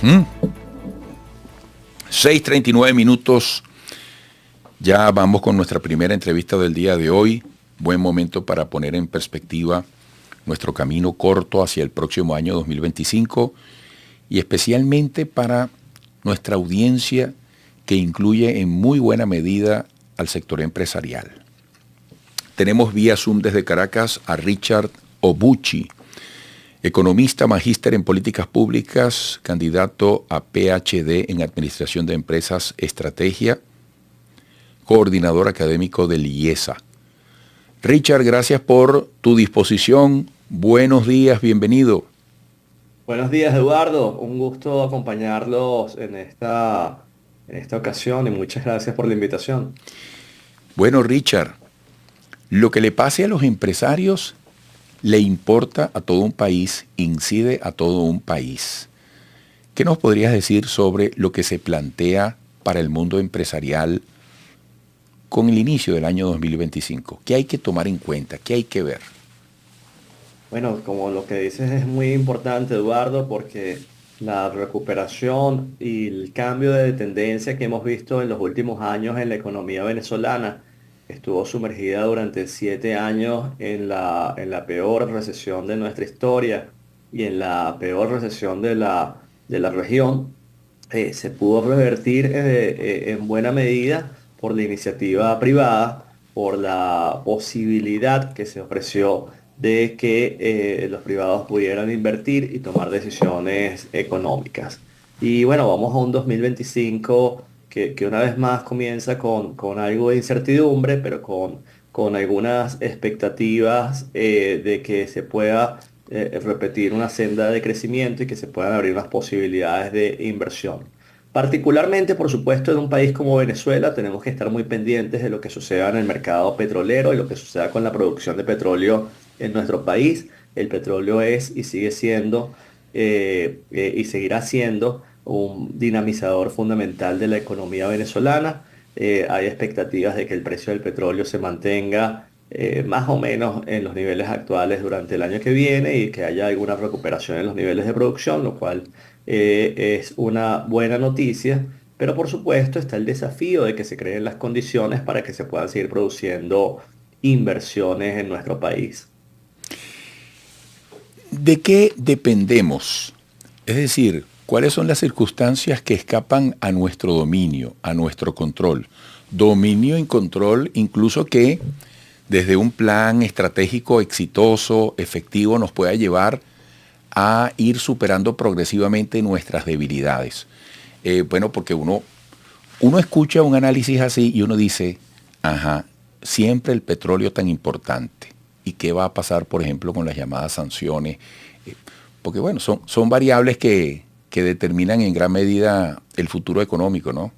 Ujú. 6:39 minutos. Ya vamos con nuestra primera entrevista del día de hoy. Buen momento para poner en perspectiva nuestro camino corto hacia el próximo año 2025 y especialmente para nuestra audiencia que incluye en muy buena medida al sector empresarial. Tenemos vía Zoom desde Caracas a Richard Obuchi, economista, magíster en políticas públicas, candidato a PhD en Administración de Empresas Estrategia, coordinador académico del IESA. Richard, gracias por tu disposición. Buenos días, bienvenido. Buenos días, Eduardo. Un gusto acompañarlos en esta ocasión y muchas gracias por la invitación. Bueno, Richard, lo que le pase a los empresarios le importa a todo un país, incide a todo un país. ¿Qué nos podrías decir sobre lo que se plantea para el mundo empresarial con el inicio del año 2025? ¿Qué hay que tomar en cuenta? ¿Qué hay que ver? Bueno, como lo que dices es muy importante, Eduardo, porque la recuperación y el cambio de tendencia que hemos visto en los últimos años en la economía venezolana estuvo sumergida durante 7 años en la peor recesión de nuestra historia y en la peor recesión de la región. Se pudo revertir en buena medida por la iniciativa privada, por la posibilidad que se ofreció de que los privados pudieran invertir y tomar decisiones económicas. Y bueno, vamos a un 2025 que una vez más comienza con algo de incertidumbre, pero con algunas expectativas de que se pueda repetir una senda de crecimiento y que se puedan abrir las posibilidades de inversión. Particularmente, por supuesto, en un país como Venezuela tenemos que estar muy pendientes de lo que suceda en el mercado petrolero y lo que suceda con la producción de petróleo en nuestro país. El petróleo es y sigue siendo y seguirá siendo un dinamizador fundamental de la economía venezolana. Hay expectativas de que el precio del petróleo se mantenga más o menos en los niveles actuales durante el año que viene y que haya alguna recuperación en los niveles de producción, lo cual es una buena noticia. Pero por supuesto está el desafío de que se creen las condiciones para que se puedan seguir produciendo inversiones en nuestro país. ¿De qué dependemos? Es decir, ¿cuáles son las circunstancias que escapan a nuestro dominio, a nuestro control? Dominio y control incluso que desde un plan estratégico exitoso, efectivo, nos pueda llevar a ir superando progresivamente nuestras debilidades. Bueno, porque uno escucha un análisis así y uno dice, ajá, siempre el petróleo tan importante. ¿Y qué va a pasar, por ejemplo, con las llamadas sanciones? Porque bueno, son variables que determinan en gran medida el futuro económico, ¿no?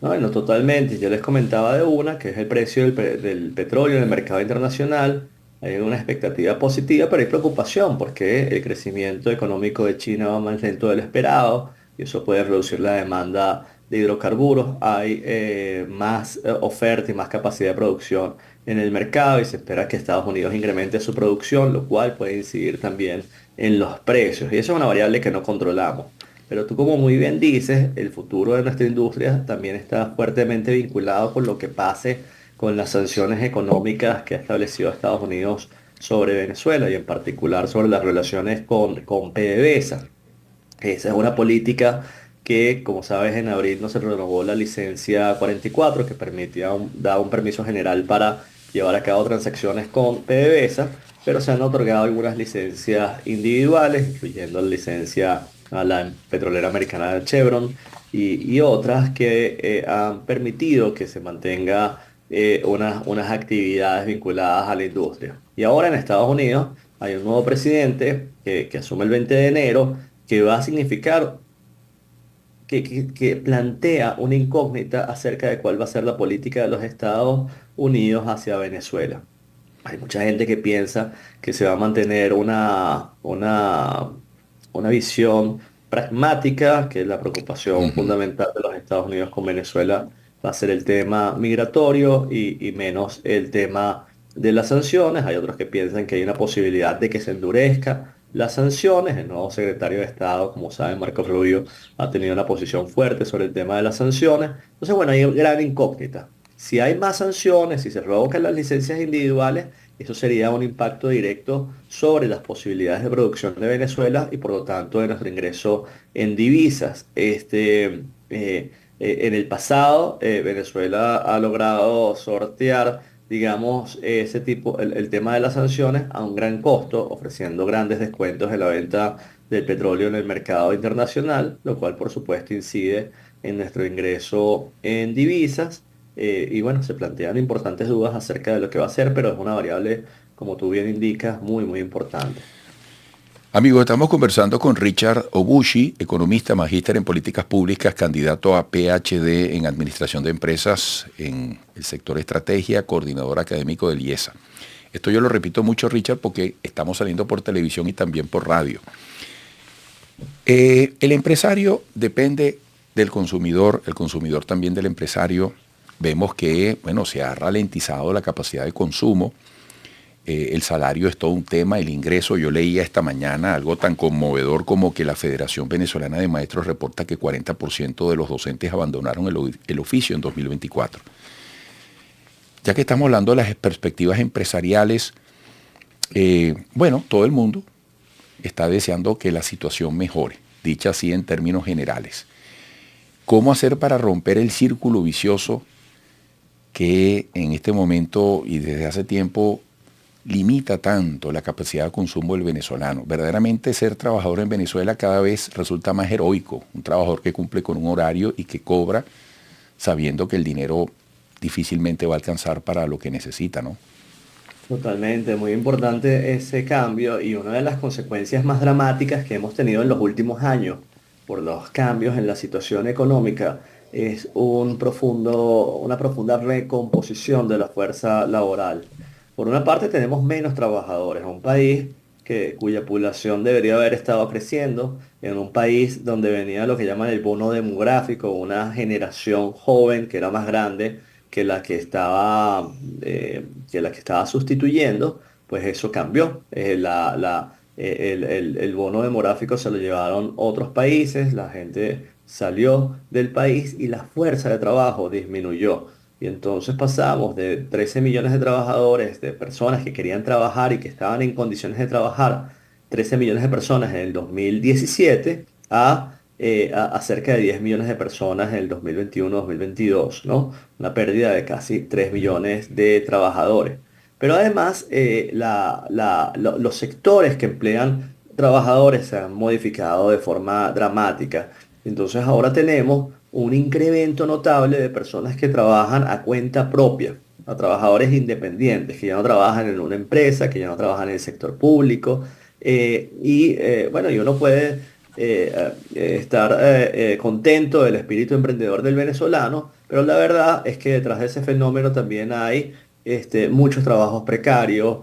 No, no, totalmente. Yo les comentaba de una, que es el precio del petróleo en el mercado internacional. Hay una expectativa positiva, pero hay preocupación porque el crecimiento económico de China va más lento del esperado y eso puede reducir la demanda de hidrocarburos. Hay más oferta y más capacidad de producción en el mercado y se espera que Estados Unidos incremente su producción, lo cual puede incidir también en los precios. Y eso es una variable que no controlamos. Pero tú, como muy bien dices, el futuro de nuestra industria también está fuertemente vinculado con lo que pase con las sanciones económicas que ha establecido Estados Unidos sobre Venezuela y en particular sobre las relaciones con PDVSA. Esa es una política que, como sabes, en abril no se renovó la licencia 44 que da un permiso general para llevar a cabo transacciones con PDVSA, pero se han otorgado algunas licencias individuales, incluyendo la licencia a la petrolera americana Chevron y otras que han permitido que se mantenga unas actividades vinculadas a la industria. Y ahora en Estados Unidos hay un nuevo presidente que asume el 20 de enero que va a significar que plantea una incógnita acerca de cuál va a ser la política de los Estados Unidos hacia Venezuela. Hay mucha gente que piensa que se va a mantener una visión pragmática, que la preocupación Ujú. fundamental de los Estados Unidos con Venezuela va a ser el tema migratorio y menos el tema de las sanciones. Hay otros que piensan que hay una posibilidad de que se endurezca las sanciones. El nuevo secretario de Estado, como saben, Marco Rubio, ha tenido una posición fuerte sobre el tema de las sanciones. Entonces, bueno, hay gran incógnita. Si hay más sanciones, si se revocan las licencias individuales, eso sería un impacto directo sobre las posibilidades de producción de Venezuela y por lo tanto de nuestro ingreso en divisas. En el pasado, Venezuela ha logrado sortear, digamos, ese tipo, el tema de las sanciones a un gran costo, ofreciendo grandes descuentos en la venta del petróleo en el mercado internacional, lo cual por supuesto incide en nuestro ingreso en divisas. Y bueno, se plantean importantes dudas acerca de lo que va a ser, pero es una variable, como tú bien indicas, muy, muy importante. Amigos, estamos conversando con Richard Obushi, economista, magíster en políticas públicas, candidato a PhD en Administración de Empresas en el sector estrategia, coordinador académico del IESA. Esto yo lo repito mucho, Richard, porque estamos saliendo por televisión y también por radio. El empresario depende del consumidor, el consumidor también del empresario. Vemos que, bueno, se ha ralentizado la capacidad de consumo. El salario es todo un tema, el ingreso. Yo leía esta mañana algo tan conmovedor como que la Federación Venezolana de Maestros reporta que 40% de los docentes abandonaron el oficio en 2024. Ya que estamos hablando de las perspectivas empresariales, bueno, todo el mundo está deseando que la situación mejore, dicha así en términos generales. ¿Cómo hacer para romper el círculo vicioso que en este momento y desde hace tiempo limita tanto la capacidad de consumo del venezolano? Verdaderamente ser trabajador en Venezuela cada vez resulta más heroico, un trabajador que cumple con un horario y que cobra sabiendo que el dinero difícilmente va a alcanzar para lo que necesita, ¿no? Totalmente, muy importante ese cambio y una de las consecuencias más dramáticas que hemos tenido en los últimos años por los cambios en la situación económica es una profunda recomposición de la fuerza laboral. Por una parte tenemos menos trabajadores, un país cuya población debería haber estado creciendo, en un país donde venía lo que llaman el bono demográfico, una generación joven que era más grande que la que estaba sustituyendo, pues eso cambió. El bono demográfico se lo llevaron otros países, la gente salió del país y la fuerza de trabajo disminuyó. Y entonces pasamos de 13 millones de trabajadores, de personas que querían trabajar y que estaban en condiciones de trabajar, 13 millones de personas en el 2017 a cerca de 10 millones de personas en el 2021-2022, ¿no? Una pérdida de casi 3 millones de trabajadores. Pero además, los sectores que emplean trabajadores se han modificado de forma dramática. Entonces ahora tenemos un incremento notable de personas que trabajan a cuenta propia, a trabajadores independientes, que ya no trabajan en una empresa, que ya no trabajan en el sector público. Bueno, y uno puede estar contento del espíritu emprendedor del venezolano, pero la verdad es que detrás de ese fenómeno también hay muchos trabajos precarios,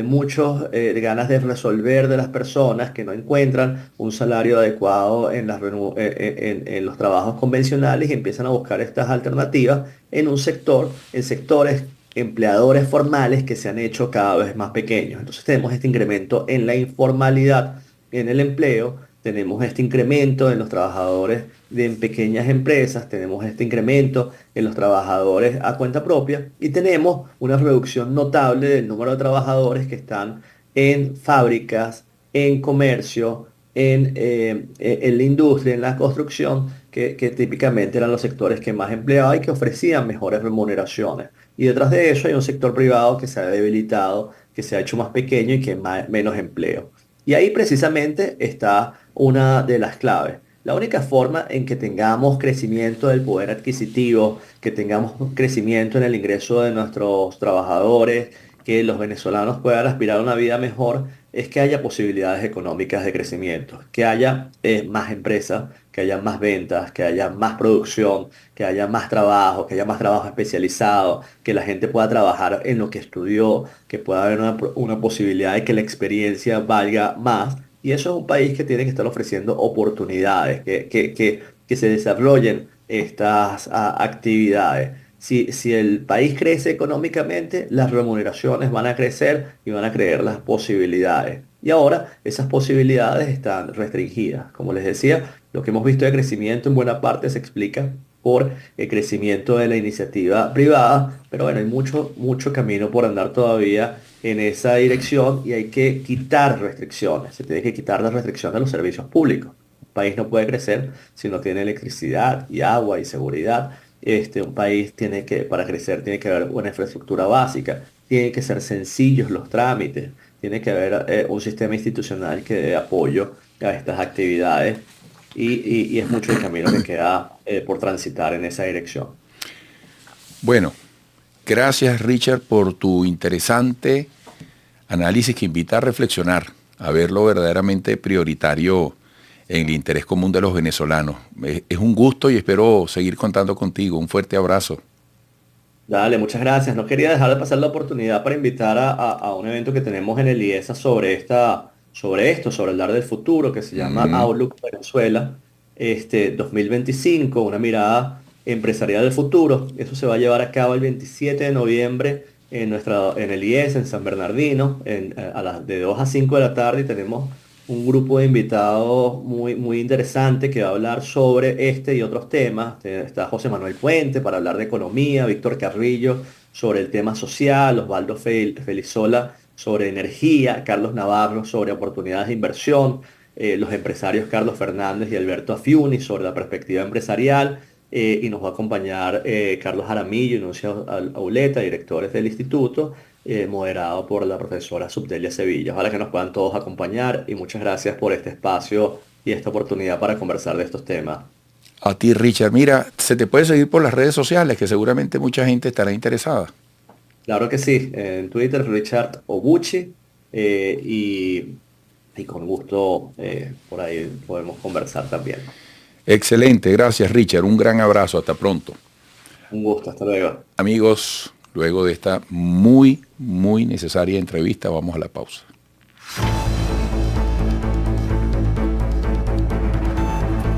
muchas ganas de resolver de las personas que no encuentran un salario adecuado en los trabajos convencionales y empiezan a buscar estas alternativas en sectores empleadores formales que se han hecho cada vez más pequeños. Entonces tenemos este incremento en la informalidad en el empleo, tenemos este incremento en los trabajadores en pequeñas empresas, tenemos este incremento en los trabajadores a cuenta propia y tenemos una reducción notable del número de trabajadores que están en fábricas, en comercio, en la industria, en la construcción, que típicamente eran los sectores que más empleaban y que ofrecían mejores remuneraciones. Y detrás de eso hay un sector privado que se ha debilitado, que se ha hecho más pequeño y que menos empleo. Y ahí precisamente está una de las claves. La única forma en que tengamos crecimiento del poder adquisitivo, que tengamos crecimiento en el ingreso de nuestros trabajadores, que los venezolanos puedan aspirar a una vida mejor, es que haya posibilidades económicas de crecimiento, que haya más empresas, que haya más ventas, que haya más producción, que haya más trabajo especializado, que la gente pueda trabajar en lo que estudió, que pueda haber una posibilidad de que la experiencia valga más. Y eso es un país que tiene que estar ofreciendo oportunidades, que se desarrollen estas actividades. Si el país crece económicamente, las remuneraciones van a crecer y van a crecer las posibilidades. y ahora esas posibilidades están restringidas. Como les decía, lo que hemos visto de crecimiento en buena parte se explica por el crecimiento de la iniciativa privada, pero bueno, hay mucho, mucho camino por andar todavía en esa dirección y hay que quitar restricciones, se tiene que quitar las restricciones de los servicios públicos. Un país no puede crecer si no tiene electricidad y agua y seguridad. Un país tiene que, para crecer, tiene que haber una infraestructura básica, tiene que ser sencillos los trámites, tiene que haber un sistema institucional que dé apoyo a estas actividades y es mucho el camino que queda por transitar en esa dirección. Bueno, gracias Richard por tu interesante análisis que invita a reflexionar, a ver lo verdaderamente prioritario en el interés común de los venezolanos. Es un gusto y espero seguir contando contigo. Un fuerte abrazo. Dale, muchas gracias. No quería dejar de pasar la oportunidad para invitar a un evento que tenemos en el IESA sobre hablar del futuro, que se llama Mm, Outlook Venezuela, 2025, una mirada empresarial del futuro. Eso se va a llevar a cabo el 27 de noviembre en el IESA, en San Bernardino, de 2 a 5 de la tarde, y tenemos un grupo de invitados muy, muy interesante que va a hablar sobre este y otros temas. Está José Manuel Puente para hablar de economía, Víctor Carrillo sobre el tema social, Osvaldo Felizola sobre energía, Carlos Navarro sobre oportunidades de inversión, los empresarios Carlos Fernández y Alberto Afiuni sobre la perspectiva empresarial. Y nos va a acompañar Carlos Jaramillo y Nuncio Auleta, directores del instituto, moderado por la profesora Subdelia Sevilla. Ojalá que nos puedan todos acompañar y muchas gracias por este espacio y esta oportunidad para conversar de estos temas. a ti, Richard. Mira, se te puede seguir por las redes sociales, que seguramente mucha gente estará interesada. Claro que sí, en Twitter Richard Obuchi, y con gusto por ahí podemos conversar también. Excelente, gracias, Richard. Un gran abrazo. Hasta pronto. Un gusto, hasta luego. Amigos, luego de esta muy, muy necesaria entrevista, vamos a la pausa.